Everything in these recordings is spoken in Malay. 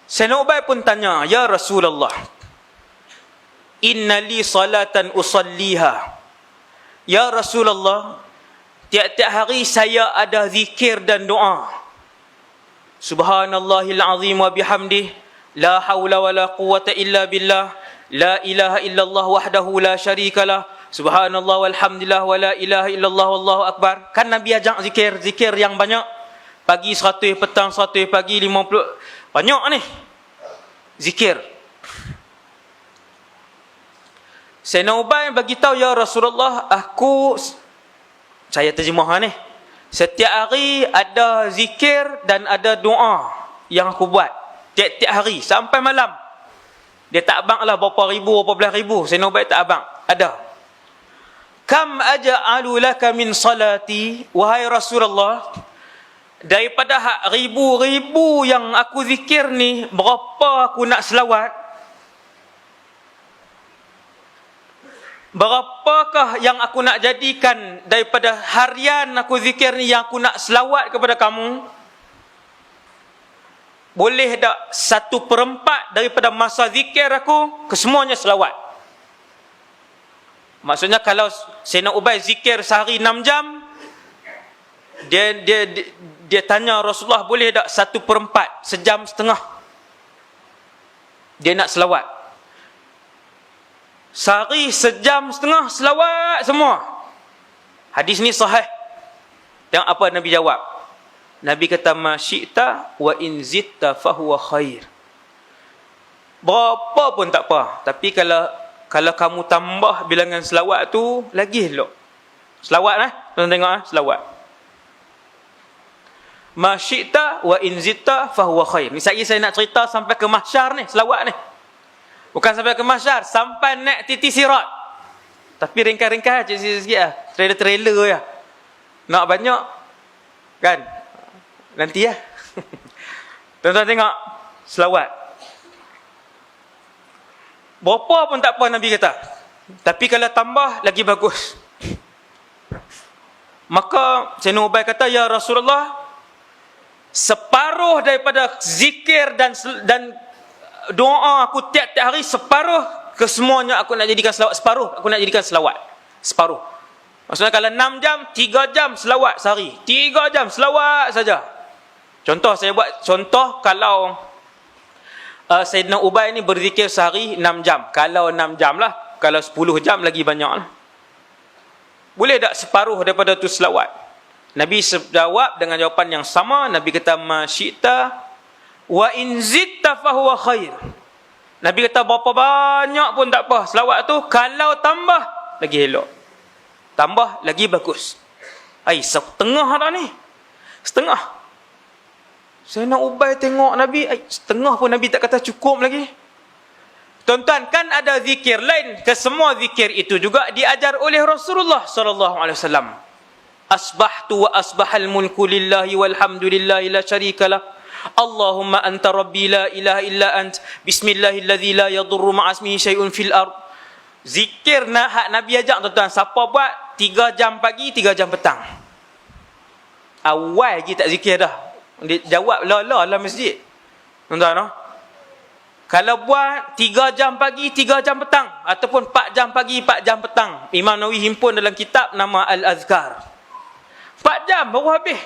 Sayyidina Ubay pun tanya, "Ya Rasulullah, inna li salatan usalliha." Ya Rasulullah, tiap-tiap hari saya ada zikir dan doa. Subhanallahil azim wa bihamdih, la haula wa la quwwata illa billah, la ilaha illallah wahdahu la syarikalah, subhanallah walhamdulillah wa la ilaha illallah wallahu akbar. Kan Nabi ajak zikir yang banyak. Pagi 100, petang 100, pagi 50. Banyak ni zikir. Sayyidina Ubay bagi tahu, "Ya Rasulullah, saya terjemah ni. Setiap hari ada zikir dan ada doa yang aku buat. Tiap-tiap hari sampai malam." Dia tak abang lah berapa ribu, berapa belas ribu. Sayyidina Ubay tak abang. Ada. "Kam aja'alu laka min salati?" Wahai Rasulullah, daripada ribu-ribu yang aku zikir ni, berapa aku nak selawat? Berapakah yang aku nak jadikan daripada harian aku zikir ni yang aku nak selawat kepada kamu? Boleh tak 1/4 daripada masa zikir aku kesemuanya selawat? Maksudnya kalau Sayyidina Ubay zikir sehari 6 jam, dia tanya Rasulullah, boleh tak 1/4, sejam setengah dia nak selawat? Sehari sejam setengah selawat semua. Hadis ni sahih. Yang apa Nabi jawab? Nabi kata, "Ma syi'ta wa in zitta fahuwa khair." Berapa pun tak apa, tapi kalau kamu tambah bilangan selawat tu, lagi elok. Selawat tuan tengok selawat. "Ma syi'ta wa in zitta fahuwa khair." Ni saya nak cerita sampai ke mahsyar ni, selawat ni. Bukan sampai ke mahsyar, sampai naik titi sirat. Tapi ringkas-ringkas sikit-sikit lah. Trailer ya. Nak banyak kan? Nanti ya. Tuan-tuan tengok selawat. Berapa pun tak apa Nabi kata. Tapi kalau tambah lagi bagus. Maka Sayyidina Ubay kata, "Ya Rasulullah, separuh daripada zikir dan doa aku tiap-tiap hari, separuh kesemuanya aku nak jadikan selawat. Separuh aku nak jadikan selawat. Separuh." Maksudnya kalau 6 jam, 3 jam selawat sehari. 3 jam selawat saja. Contoh, saya buat contoh, kalau Sayyidina Ubay ni berzikir sehari 6 jam. Kalau 6 jam lah. Kalau 10 jam lagi banyak lah. Boleh tak separuh daripada tu selawat? Nabi jawab dengan jawapan yang sama. Nabi kata, "Ma syi'ta wa in zitta fahuwa khair." Nabi kata berapa banyak pun tak apa selawat tu, kalau tambah lagi elok, tambah lagi bagus. Setengah dah ni, setengah. Sayyidina Ubay tengok Nabi, setengah pun Nabi tak kata cukup lagi. Tuan-tuan, kan ada zikir lain. Kesemua zikir itu juga diajar oleh Rasulullah SAW. "Asbahtu wa asbahal mulku lillahi walhamdulillahi la syarikalah. Allahumma anta rabbi la ilaha illa ant. Bismillahilladzi la yadurru ma'asmihi syai'un fil ard." Zikir hak Nabi ajak tuan-tuan. Siapa buat 3 jam pagi, 3 jam petang. Awal lagi tak zikir dah. Dia jawab la dalam masjid. Tuan-tuan, kalau buat 3 jam pagi, 3 jam petang, ataupun 4 jam pagi, 4 jam petang. Imam Nawawi himpun dalam kitab nama Al-Azkar. 4 jam baru habis.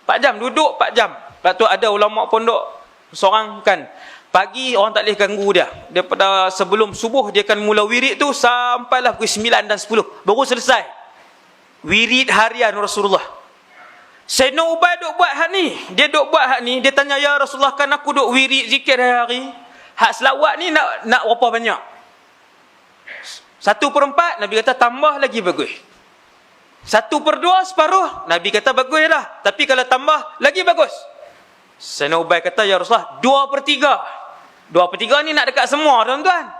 4 jam duduk 4 jam. Lepas tu ada ulama pondok seorang kan, pagi orang tak boleh ganggu dia. Daripada sebelum subuh dia akan mula wirid tu sampailah pukul 9 dan 10. Baru selesai wirid harian Rasulullah. Sayyidina Ubay duk buat hak ni. Dia duk buat hak ni, dia tanya, "Ya Rasulullah, kan aku duk wirid zikir hari-hari. Hak selawat ni nak berapa banyak?" 1/4 Nabi kata tambah lagi bagus. 1/2 separuh Nabi kata bagus dah. Tapi kalau tambah lagi bagus. Sayyidina Ubay kata, "Ya Rasulullah, 2/3. 2/3 ni nak dekat semua tuan-tuan.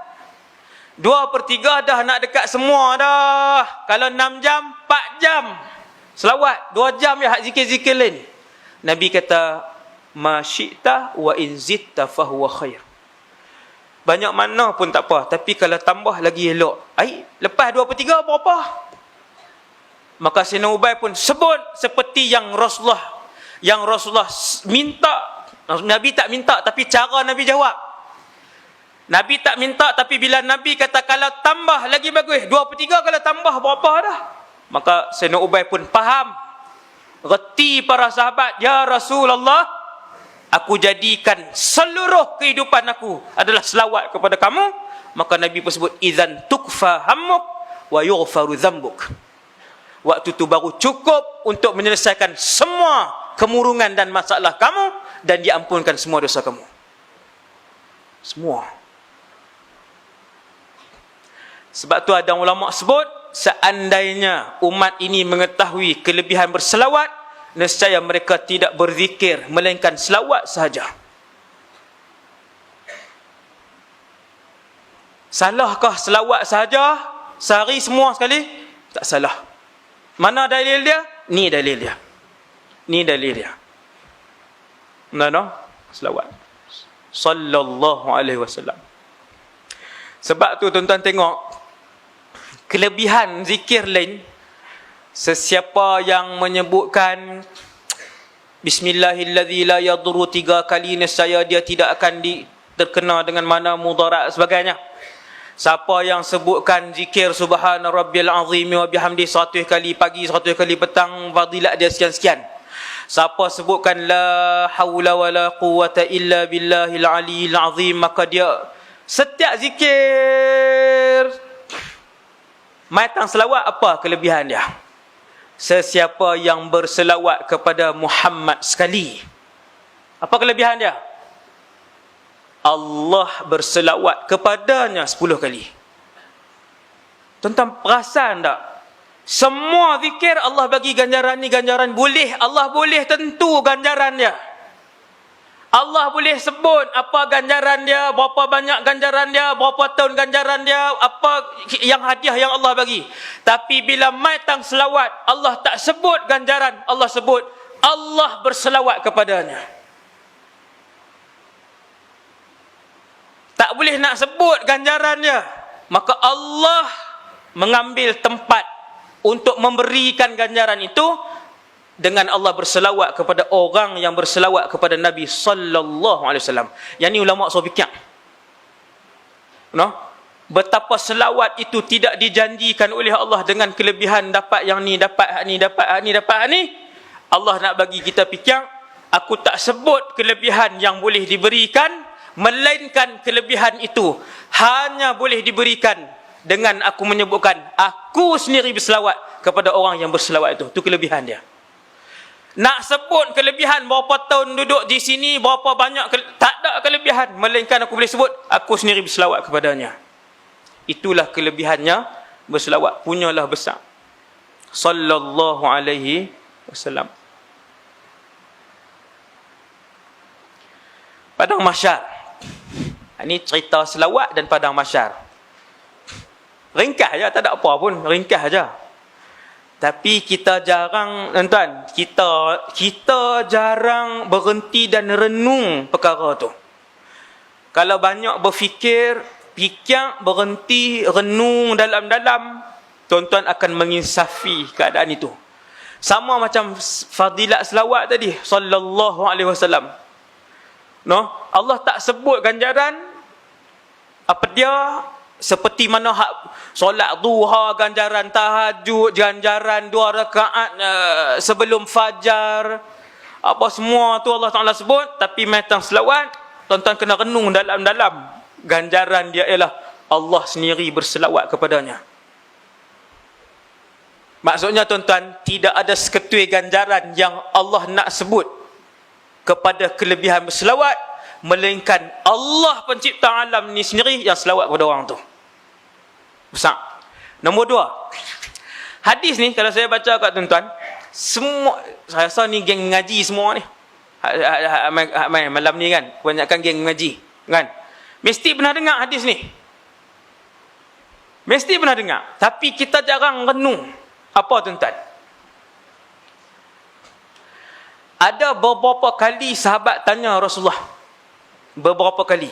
2/3 dah nak dekat semua dah. Kalau 6 jam, 4 jam selawat, 2 jam ya hak zikir-zikir lain." Nabi kata, "Ma syi'ta wa in zitta fahuwa khair." Banyak mana pun tak apa, tapi kalau tambah lagi elok. Lepas 2/3 berapa? Maka Sayyidina Ubay pun sebut seperti yang Rasulullah minta Nabi tak minta, tapi cara Nabi jawab. Nabi tak minta, tapi bila Nabi kata kalau tambah lagi bagus, 2/3 kalau tambah berapa dah. Maka Sayyidina Ubay pun faham. Reti para sahabat, ya Rasulullah, aku jadikan seluruh kehidupan aku adalah selawat kepada kamu. Maka Nabi pun sebut, idzan tukfa hammuk wa yughfaru dzambuk. Waktu tu baru cukup untuk menyelesaikan semua kemurungan dan masalah kamu, dan diampunkan semua dosa kamu. Semua. Sebab tu ada ulama sebut, seandainya umat ini mengetahui kelebihan berselawat, nescaya mereka tidak berzikir melainkan selawat sahaja. Salahkah selawat sahaja sehari semua sekali? Tak salah. Mana dalil dia? Ni dalil dia. Ni dalil dia. Mana? Selawat. Sallallahu alaihi wasallam. Sebab tu tuan-tuan tengok kelebihan zikir lain. Sesiapa yang menyebutkan Bismillahilladzi la yadurru 3 kali, nescaya dia tidak akan terkena dengan mana mudarat sebagainya. Siapa yang sebutkan zikir Subhana Rabbiyal Azim wa bihamdi 100 kali pagi, 100 kali petang, fadilat dia sekian-sekian. Siapa sebutkan la haula wala quwata illa billahil aliyil azim, maka dia setiap zikir matang selawat, apa kelebihan dia? Sesiapa yang berselawat kepada Muhammad sekali, apa kelebihan dia? Allah berselawat kepadanya 10 kali. Tuan-tuan perasan tak? Semua zikir Allah bagi ganjaran ni, ganjaran boleh. Allah boleh tentu ganjaran dia. Allah boleh sebut apa ganjaran dia, berapa banyak ganjaran dia, berapa tahun ganjaran dia, apa yang hadiah yang Allah bagi. Tapi bila mai tang selawat, Allah tak sebut ganjaran, Allah sebut Allah berselawat kepadanya. Tak boleh nak sebut ganjaran dia. Maka Allah mengambil tempat untuk memberikan ganjaran itu dengan Allah berselawat kepada orang yang berselawat kepada Nabi sallallahu alaihi wasallam. Yang ni ulama usul fikih. No? Betapa selawat itu tidak dijanjikan oleh Allah dengan kelebihan dapat yang ni, dapat hak ni, dapat hak ni, dapat hak ni. Allah nak bagi kita fikir, aku tak sebut kelebihan yang boleh diberikan, melainkan kelebihan itu hanya boleh diberikan dengan aku menyebutkan aku sendiri berselawat kepada orang yang berselawat itu. Itu kelebihan dia. Nak sebut kelebihan berapa tahun duduk di sini, berapa banyak, tak ada kelebihan, melainkan aku boleh sebut aku sendiri berselawat kepadanya. Itulah kelebihannya berselawat, punyalah besar. Sallallahu alaihi wasallam. Padang Mahsyar. Ini cerita selawat dan padang mahsyar. Ringkas aja, tak ada apa pun, ringkas aja. Tapi kita jarang, tuan-tuan, kita jarang berhenti dan renung perkara tu. Kalau banyak berfikir, berhenti, renung dalam-dalam, tuan-tuan akan menginsafi keadaan itu. Sama macam fadilat selawat tadi, sallallahu alaihi wasallam. No, Allah tak sebut ganjaran apa dia, seperti mana hak solat duha, ganjaran tahajud, ganjaran 2 rakaat sebelum fajar, apa semua tu Allah Taala sebut. Tapi matang selawat, tuan-tuan kena renung dalam-dalam. Ganjaran dia ialah Allah sendiri berselawat kepadanya. Maksudnya tuan-tuan, tidak ada seketui ganjaran yang Allah nak sebut kepada kelebihan berselawat, melainkan Allah pencipta alam ni sendiri yang selawat kepada orang tu. Besar. Nombor 2. Hadis ni kalau saya baca kat tuan-tuan, semua, saya rasa ni geng ngaji semua ni. Malam ni kan, kebanyakan geng ngaji kan. Mesti pernah dengar hadis ni. Mesti pernah dengar. Tapi kita jarang renung. Apa tuan-tuan? Ada beberapa kali sahabat tanya Rasulullah, beberapa kali,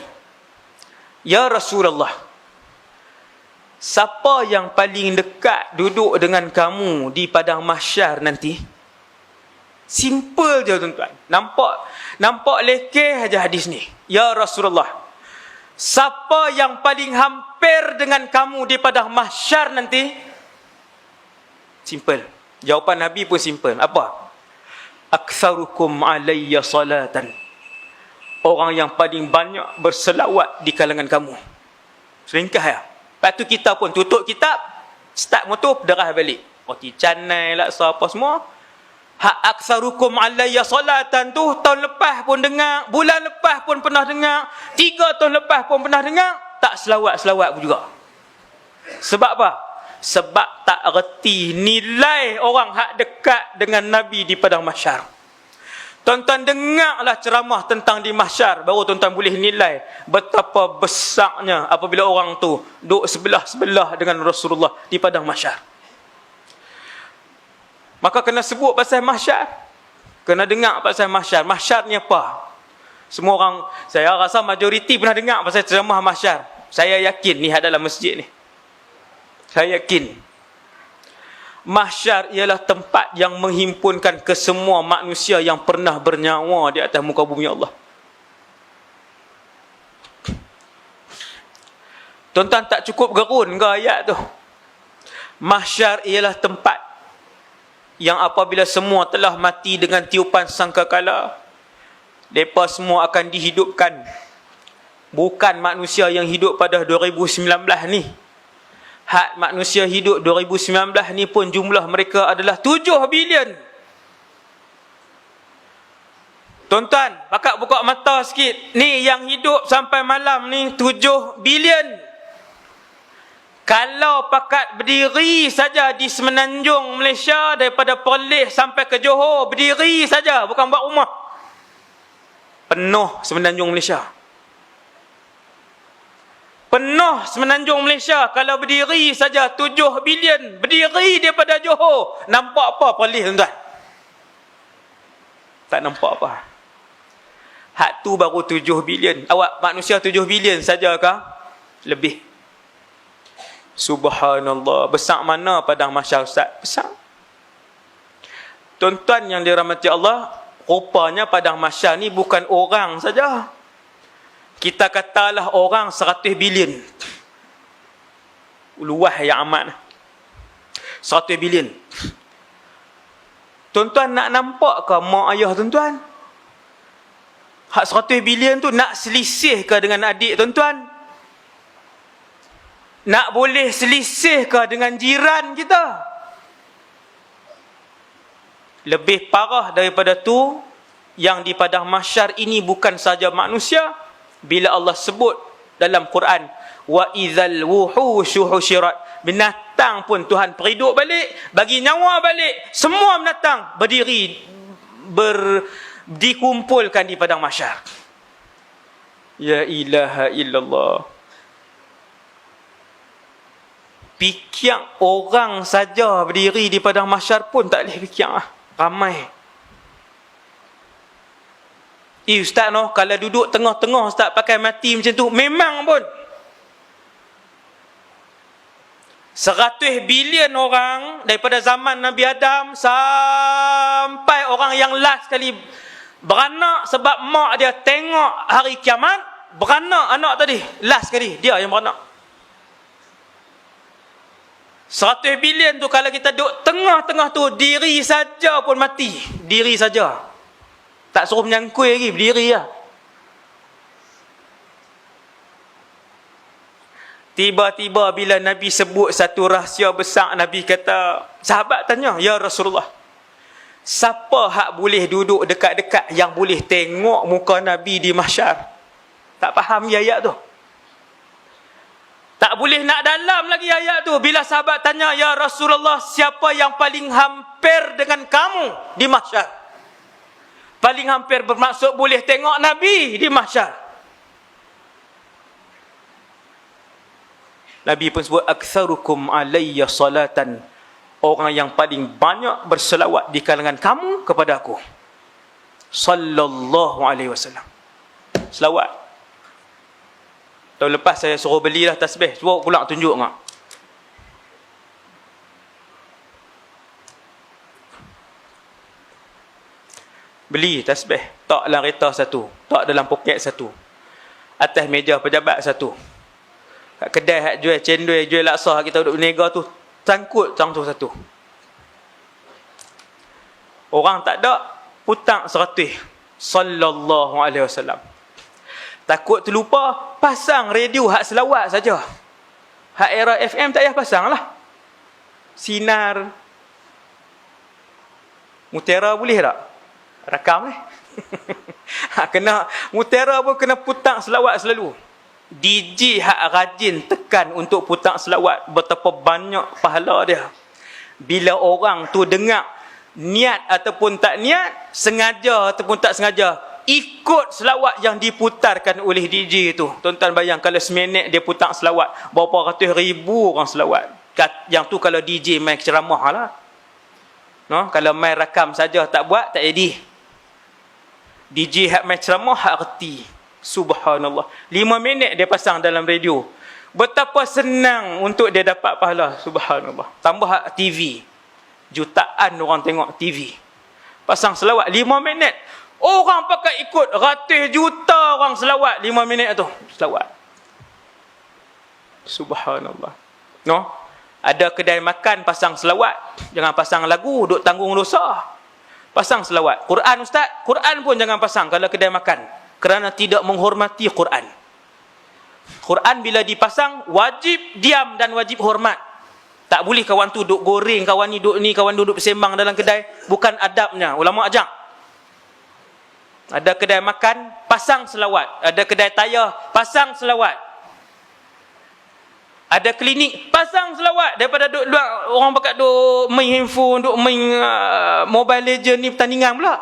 ya Rasulullah, siapa yang paling dekat duduk dengan kamu di padang mahsyar nanti? Simple je tuan-tuan. Nampak lekeh aja hadis ni. Ya Rasulullah, siapa yang paling hampir dengan kamu di padang mahsyar nanti? Simple. Jawapan Nabi pun simple. Apa? Aktsarukum alayya salatan. Orang yang paling banyak berselawat di kalangan kamu. Seringkah ya. Lepas tu kita pun tutup kitab, start motor, derah balik. Roti canai lah, apa semua. Hak aktsarukum alayya salatan tu tahun lepas pun dengar, bulan lepas pun pernah dengar, 3 tahun lepas pun pernah dengar, tak selawat-selawat pun juga. Sebab apa? Sebab tak reti nilai orang hak dekat dengan Nabi di padang mahsyar. Tuan-tuan dengarlah ceramah tentang di mahsyar, baru tuan-tuan boleh nilai betapa besarnya apabila orang tu duduk sebelah-sebelah dengan Rasulullah di padang mahsyar. Maka kena sebut pasal mahsyar. Kena dengar pasal mahsyar. Mahsyar ni apa? Semua orang, saya rasa majoriti pernah dengar pasal ceramah mahsyar. Saya yakin ni dalam masjid ni. Saya yakin. Mahsyar ialah tempat yang menghimpunkan kesemua manusia yang pernah bernyawa di atas muka bumi Allah. Tuan-tuan tak cukup gerun ke ayat tu? Mahsyar ialah tempat yang apabila semua telah mati dengan tiupan sangkakala, mereka semua akan dihidupkan. Bukan manusia yang hidup pada 2019 ni. Hak manusia hidup 2019 ni pun jumlah mereka adalah 7 bilion. Tuan-tuan, pakat buka mata sikit. Ni yang hidup sampai malam ni 7 bilion. Kalau pakat berdiri saja di semenanjung Malaysia, daripada Perlis sampai ke Johor, berdiri saja, bukan buat rumah, penuh semenanjung Malaysia. Penuh semenanjung Malaysia. Kalau berdiri saja 7 bilion, berdiri daripada Johor, nampak apa Perlis tuan-tuan? Tak nampak apa. Hak tu baru 7 bilion. Awak manusia 7 bilion sajakah? Lebih. Subhanallah. Besar mana padang mahsyar Ustaz? Besar. Tuan-tuan yang dirahmati Allah, rupanya padang mahsyar ni bukan orang saja. Kita katalah orang 100 bilion. Luah yang amat. 100 bilion. Tuan-tuan nak nampak ke mak ayah tuan-tuan? Hak 100 bilion tu nak selisih ke dengan adik tuan-tuan? Nak boleh selisih ke dengan jiran kita? Lebih parah daripada tu, yang di padang mahsyar ini bukan saja manusia. Bila Allah sebut dalam Quran, wa idzal wuhushu husyirat, binatang pun Tuhan periduk balik, bagi nyawa balik, semua binatang berdiri, dikumpulkan di padang mahsyar. Ya ilaha illallah. Pikiang orang saja berdiri di padang mahsyar pun tak boleh pikiang lah. Ramai. Ustaz no, kalau duduk tengah-tengah Ustaz pakai mati macam tu, memang pun 100 bilion orang daripada zaman Nabi Adam sampai orang yang last kali beranak sebab mak dia tengok hari kiamat, beranak anak tadi, last kali dia yang beranak. 100 bilion tu kalau kita duduk tengah-tengah tu, diri saja pun mati. Diri saja. Tak suruh menyangkui lagi, berdiri lah. Tiba-tiba bila Nabi sebut satu rahsia besar, Nabi kata, sahabat tanya, ya Rasulullah, siapa hak boleh duduk dekat-dekat yang boleh tengok muka Nabi di mahsyar? Tak faham ayat tu. Tak boleh nak dalam lagi ayat tu. Bila sahabat tanya, ya Rasulullah, siapa yang paling hampir dengan kamu di mahsyar? Paling hampir bermaksud boleh tengok Nabi di mahsyar. Nabi pun sebut, aktsarukum alayya salatan, orang yang paling banyak berselawat di kalangan kamu kepada aku. Sallallahu alaihi wasallam. Selawat. Tahun lepas saya suruh belilah tasbih. Cuba pula tunjuk tak? Beli tasbih, tak dalam kereta satu, tak dalam poket satu, atas meja pejabat satu. Kat kedai hak jual cendol, jual laksa kita duduk berniaga tu, sangkut tu satu. Orang tak ada, putang 100. Sallallahu alaihi wasallam. Takut terlupa, pasang radio hak selawat saja. Hak era FM tak payah pasang lah. Sinar Mutiara boleh tak? Rakam kena Mutiara pun kena putang selawat selalu. DJ hak rajin tekan untuk putang selawat, betapa banyak pahala dia. Bila orang tu dengar, niat ataupun tak niat, sengaja ataupun tak sengaja, ikut selawat yang diputarkan oleh DJ tu. Tuan-tuan bayang kalau seminit dia putang selawat, berapa ratus ribu orang selawat. Yang tu kalau DJ main ceramah lah. No? Kalau main rakam saja tak buat, tak jadi. DJ hak main ceramah hak reti. Subhanallah. 5 minit dia pasang dalam radio. Betapa senang untuk dia dapat pahala. Subhanallah. Tambah hak TV. Jutaan orang tengok TV. Pasang selawat 5 minit. Orang pakai ikut. Ratus juta orang selawat 5 minit tu. Selawat. Subhanallah. No? Ada kedai makan pasang selawat. Jangan pasang lagu, duk tanggung dosa. Pasang selawat. Quran ustaz, Quran pun jangan pasang kalau kedai makan. Kerana tidak menghormati Quran. Quran bila dipasang, wajib diam dan wajib hormat. Tak boleh kawan tu duk goreng, kawan ni duk ni, kawan duduk bersembang dalam kedai. Bukan adabnya. Ulama ajak. Ada kedai makan, pasang selawat. Ada kedai tayar, pasang selawat. Ada klinik, pasang selawat. Daripada duk luar, orang pakat duk main handphone, duk main Mobile Legend ni pertandingan pula.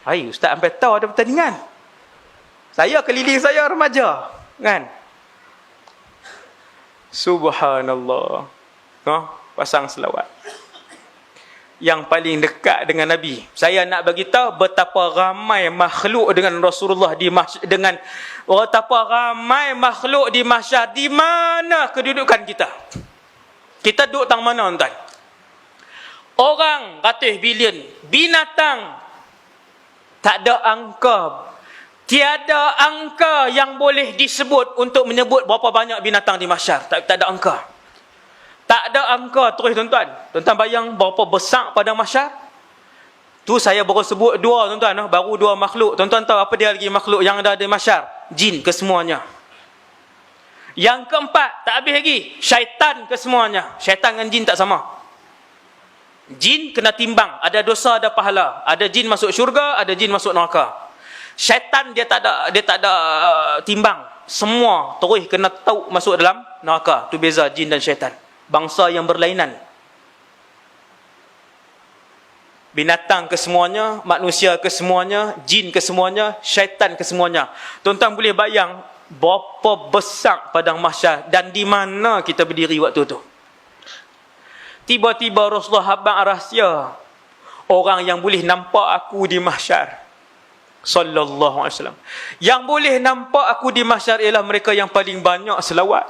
Hai, ustaz sampai tahu ada pertandingan. Saya keliling saya remaja, kan? Subhanallah. No, pasang selawat. Yang paling dekat dengan Nabi. Saya nak bagi tahu betapa ramai makhluk dengan Rasulullah di dengan betapa ramai makhluk di mahsyar. Di mana kedudukan kita? Kita duduk tang mana tuan? Orang ratus bilion, binatang tak ada angka. Tiada angka yang boleh disebut untuk menyebut berapa banyak binatang di mahsyar. Tak ada angka. Tak ada angka terus tuan-tuan. Tuan-tuan bayang berapa besar pada mahsyar? Tu saya baru sebut dua tuan-tuan. Baru dua makhluk. Tuan-tuan tahu apa dia lagi makhluk yang ada di mahsyar? Jin kesemuanya. Yang keempat, tak habis lagi. Syaitan kesemuanya. Syaitan dengan jin tak sama. Jin kena timbang, ada dosa ada pahala. Ada jin masuk syurga, ada jin masuk neraka. Syaitan dia tak ada timbang. Semua terus kena tahu masuk dalam neraka. Tu beza jin dan syaitan. Bangsa yang berlainan. Binatang kesemuanya, manusia kesemuanya, jin kesemuanya, syaitan kesemuanya. Tuan-tuan boleh bayang berapa besar padang mahsyar dan di mana kita berdiri waktu tu. Tiba-tiba Rasulullah habang rahsia orang yang boleh nampak aku di mahsyar. Sallallahu alaihi wasallam. Yang boleh nampak aku di mahsyar ialah mereka yang paling banyak selawat.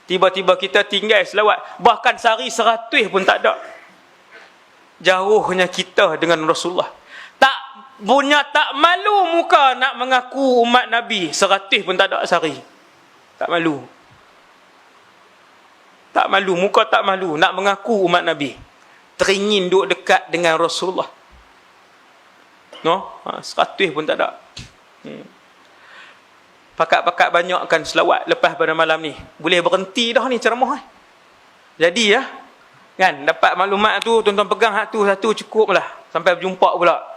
Tiba-tiba kita tinggal selawat. Bahkan sehari 100 pun tak ada. Jauhnya kita dengan Rasulullah. Tak malu muka nak mengaku umat Nabi. 100 pun tak ada sehari. Tak malu. Tak malu, muka tak malu nak mengaku umat Nabi. Teringin duduk dekat dengan Rasulullah. No, 100 pun tak ada. Pakat-pakat banyakkan selawat lepas pada malam ni. Boleh berhenti dah ni ceramah. Jadi ya, kan dapat maklumat tu, tuan-tuan pegang hak tu satu cukup lah. Sampai berjumpa pula.